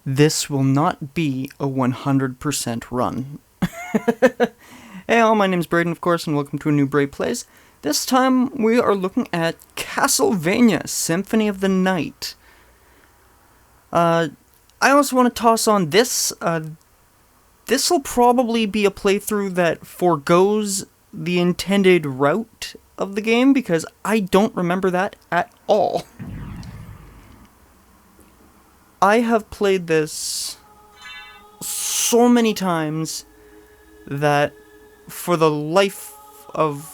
This will not be a 100% run. Hey all, my name's Braden, of course, and welcome to a new Bray Plays. This time we are looking at Castlevania Symphony of the Night. I also want to toss on this. This'll probably be a playthrough that forgoes the intended route of the game, because I don't remember that at all. I have played this so many times that for the life of...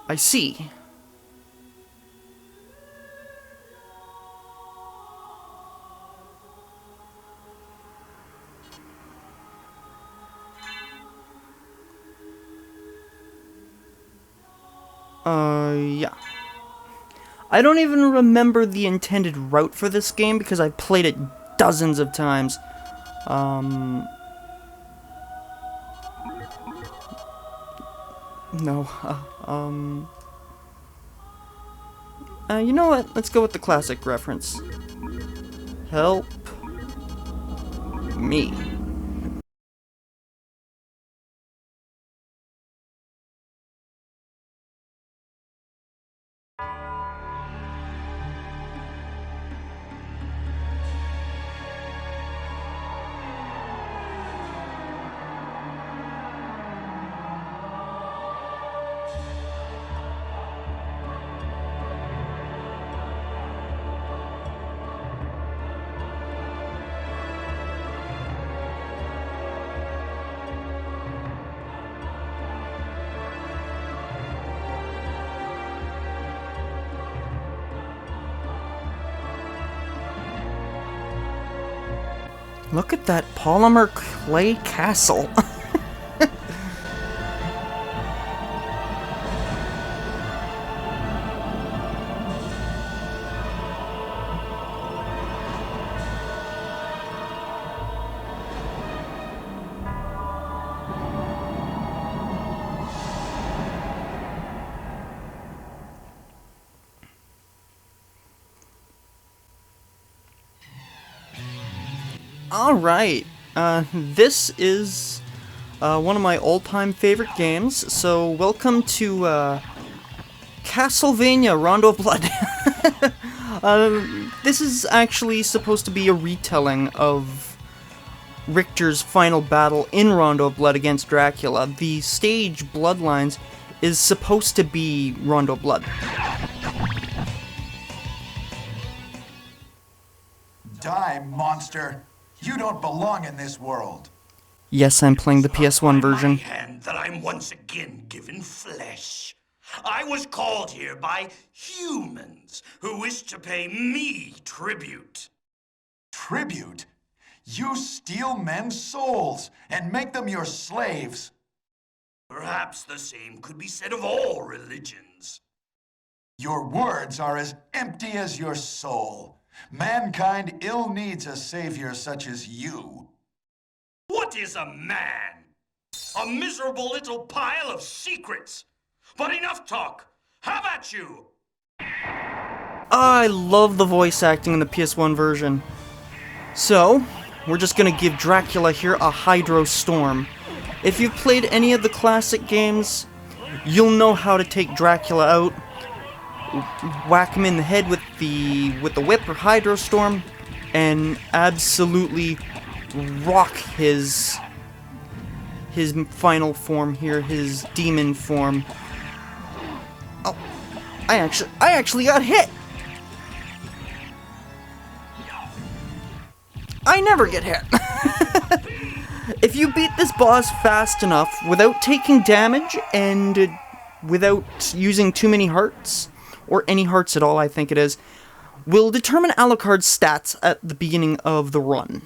I see. Yeah. I don't even remember the intended route for this game because I've played it dozens of times. No, you know what? Let's go with the classic reference. Help me. Look at that polymer clay castle. Alright, this is one of my all-time favorite games, so welcome to Castlevania Rondo of Blood. This is actually supposed to be a retelling of Richter's final battle in Rondo of Blood against Dracula. The stage Bloodlines is supposed to be Rondo of Blood. Die, monster! You don't belong in this world. Yes, I'm playing the PS1 version. Hand that I'm once again given flesh. I was called here by humans who wish to pay me tribute. Tribute? You steal men's souls and make them your slaves. Perhaps the same could be said of all religions. Your words are as empty as your soul. Mankind ill needs a savior such as you. What is a man? A miserable little pile of secrets. But enough talk. Have at you! I love the voice acting in the PS1 version. So, we're just gonna give Dracula here a Hydro Storm. If you've played any of the classic games, you'll know how to take Dracula out. Whack him in the head with the whip or Hydro Storm, and absolutely rock his final form here, his demon form. Oh, I actually got hit. I never get hit. If you beat this boss fast enough without taking damage and without using too many hearts, or any hearts at all, I think it is, will determine Alucard's stats at the beginning of the run.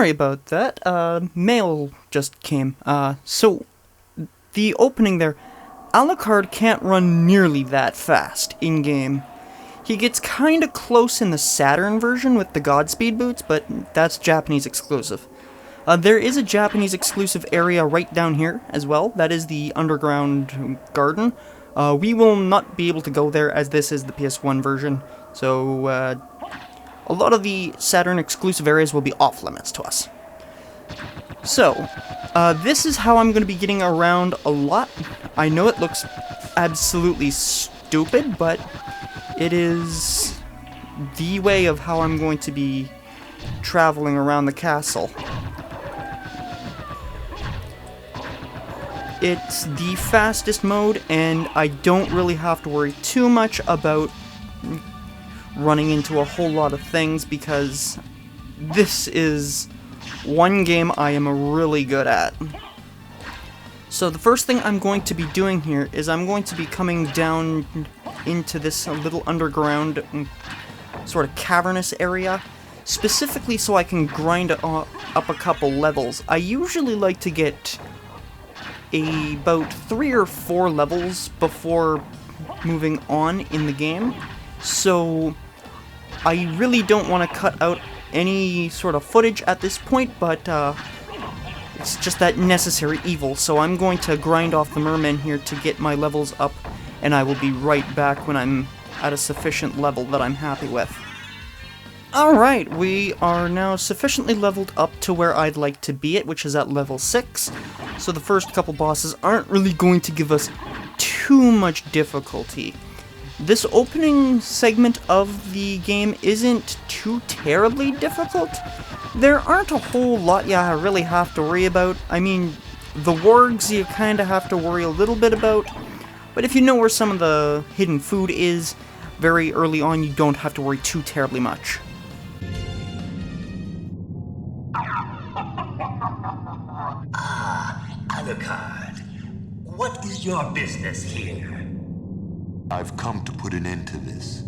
sorry about that. Mail just came. So, the opening there, Alucard can't run nearly that fast in-game. He gets kinda close in the Saturn version with the Godspeed boots, but that's Japanese exclusive. There is a Japanese exclusive area right down here as well. That is the underground garden. We will not be able to go there as this is the PS1 version, so a lot of the Saturn exclusive areas will be off limits to us. So, this is how I'm going to be getting around a lot. I know it looks absolutely stupid, but it is the way of how I'm going to be traveling around the castle. It's the fastest mode, and I don't really have to worry too much about running into a whole lot of things, because this is one game I am really good at. So the first thing I'm going to be doing here is I'm going to be coming down into this little underground sort of cavernous area, specifically so I can grind up a couple levels. I usually like to get about 3 or 4 levels before moving on in the game, so I really don't want to cut out any sort of footage at this point, but it's just that necessary evil, so I'm going to grind off the mermen here to get my levels up, and I will be right back when I'm at a sufficient level that I'm happy with. Alright, we are now sufficiently leveled up to where I'd like to be at, which is at level 6. So the first couple bosses aren't really going to give us too much difficulty. This opening segment of the game isn't too terribly difficult. There aren't a whole lot you really have to worry about. I mean, the wargs you kind of have to worry a little bit about, but if you know where some of the hidden food is very early on, you don't have to worry too terribly much. Alucard, what is your business here? I've come to put an end to this.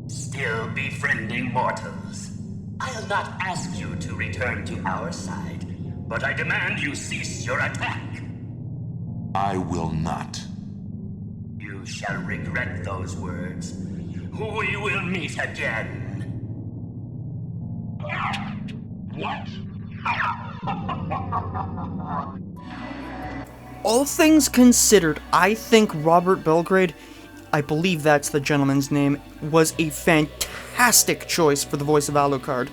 Still befriending mortals. I'll not ask you to return to our side, but I demand you cease your attack. I will not. You shall regret those words. We will meet again. What? All things considered, I think Robert Belgrade, I believe that's the gentleman's name, was a fantastic choice for the voice of Alucard.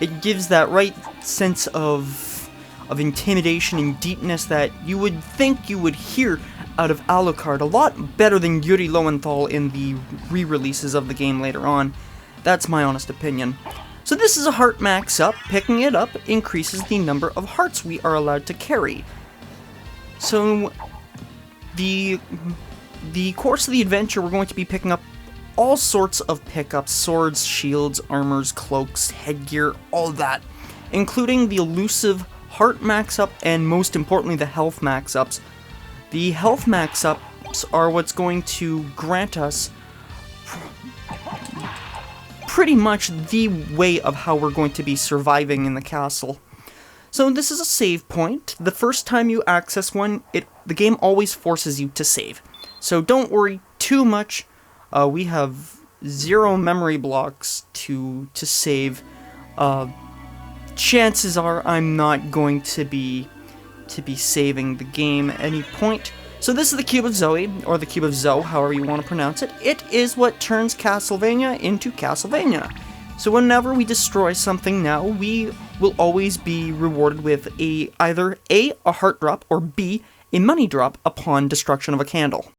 It gives that right sense of intimidation and deepness that you would think you would hear out of Alucard a lot better than Yuri Lowenthal in the re-releases of the game later on. That's my honest opinion. So this is a heart max up. Picking it up increases the number of hearts we are allowed to carry. So the course of the adventure, we're going to be picking up all sorts of pickups: swords, shields, armors, cloaks, headgear, all that, including the elusive heart max up and, most importantly, the health max ups. The health max ups are what's going to grant us pretty much the way of how we're going to be surviving in the castle. So this is a save point. The first time you access one, the game always forces you to save. So don't worry too much. We have 0 memory blocks to save. Chances are I'm not going to be saving the game at any point. So this is the Cube of Zoe, or the Cube of Zoe, however you want to pronounce it. It is what turns Castlevania into Castlevania. So whenever we destroy something now, we will always be rewarded with either A, a heart drop, or B, a money drop upon destruction of a candle.